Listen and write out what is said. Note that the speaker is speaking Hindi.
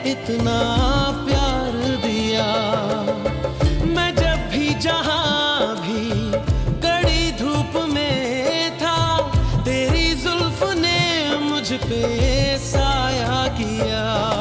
इतना प्यार दिया। मैं जब भी जहां भी कड़ी धूप में था, तेरी जुल्फ ने मुझ पे साया किया।